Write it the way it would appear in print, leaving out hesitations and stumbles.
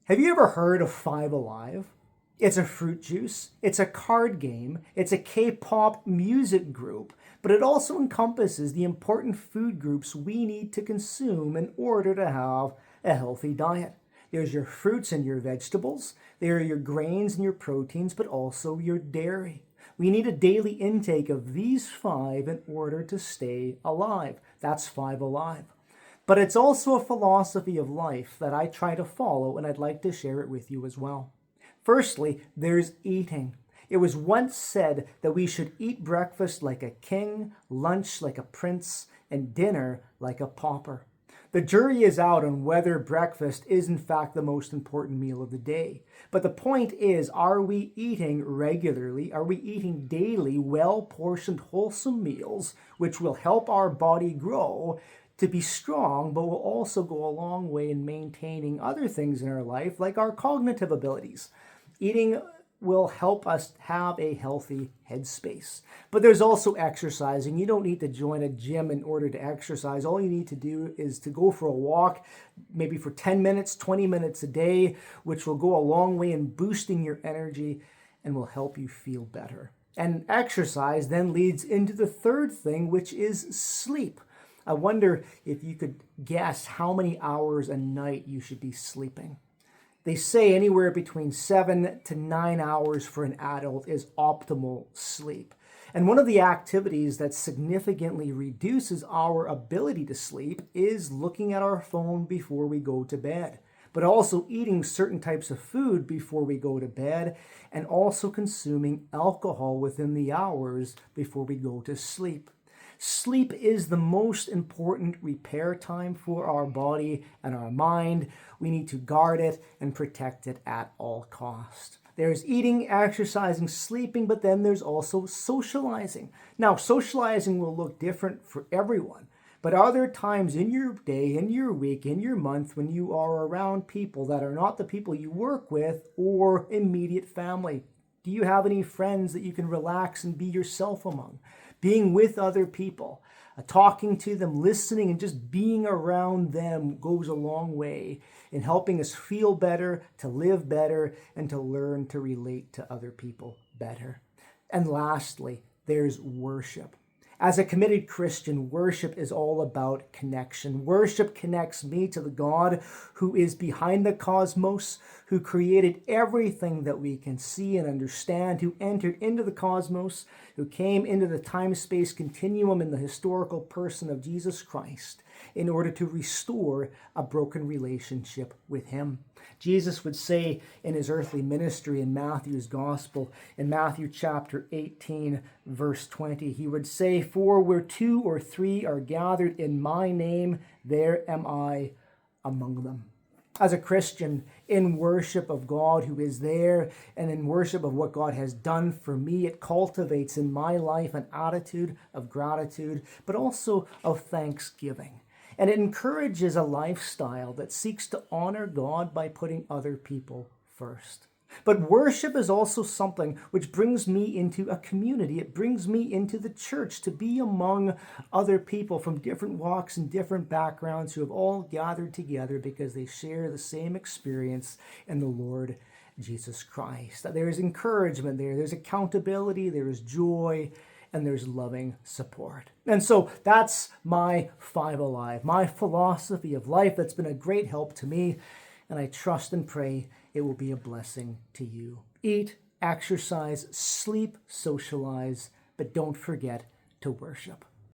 Have you ever heard of Five Alive? It's a fruit juice, it's a card game, it's a K-pop music group, but it also encompasses the important food groups we need to consume in order to have a healthy diet. There's your fruits and your vegetables, there are your grains and your proteins, but also your dairy. We need a daily intake of these five in order to stay alive. That's Five Alive. But it's also a philosophy of life that I try to follow, and I'd like to share it with you as well. Firstly, there's eating. It was once said that we should eat breakfast like a king, lunch like a prince, and dinner like a pauper. The jury is out on whether breakfast is in fact the most important meal of the day. But the point is, are we eating regularly? Are we eating daily, well-portioned, wholesome meals which will help our body grow to be strong, but will also go a long way in maintaining other things in our life, like our cognitive abilities? Eating will help us have a healthy headspace. But there's also exercising. You don't need to join a gym in order to exercise. All you need to do is to go for a walk, maybe for 10 minutes, 20 minutes a day, which will go a long way in boosting your energy and will help you feel better. And exercise then leads into the third thing, which is sleep. I wonder if you could guess how many hours a night you should be sleeping. They say anywhere between 7 to 9 hours for an adult is optimal sleep. And one of the activities that significantly reduces our ability to sleep is looking at our phone before we go to bed, but also eating certain types of food before we go to bed, and also consuming alcohol within the hours before we go to sleep. Sleep is the most important repair time for our body and our mind. We need to guard it and protect it at all costs. There's eating, exercising, sleeping, but then there's also socializing. Now, socializing will look different for everyone, but are there times in your day, in your week, in your month when you are around people that are not the people you work with or immediate family? Do you have any friends that you can relax and be yourself among? Being with other people, talking to them, listening, and just being around them goes a long way in helping us feel better, to live better, and to learn to relate to other people better. And lastly, there's worship. As a committed Christian, worship is all about connection. Worship connects me to the God who is behind the cosmos, who created everything that we can see and understand, who entered into the cosmos, who came into the time-space continuum in the historical person of Jesus Christ in order to restore a broken relationship with him. Jesus would say in his earthly ministry in Matthew's gospel, in Matthew chapter 18, verse 20, he would say, "For where 2 or 3 are gathered in my name, there am I among them." As a Christian, in worship of God who is there and in worship of what God has done for me, it cultivates in my life an attitude of gratitude, but also of thanksgiving. And it encourages a lifestyle that seeks to honor God by putting other people first. But worship is also something which brings me into a community. It brings me into the church to be among other people from different walks and different backgrounds who have all gathered together because they share the same experience in the Lord Jesus Christ. There is encouragement there, there's accountability, there is joy, and there's loving support. And so that's my Five Alive, my philosophy of life that's been a great help to me, and I trust and pray it will be a blessing to you. Eat, exercise, sleep, socialize, but don't forget to worship.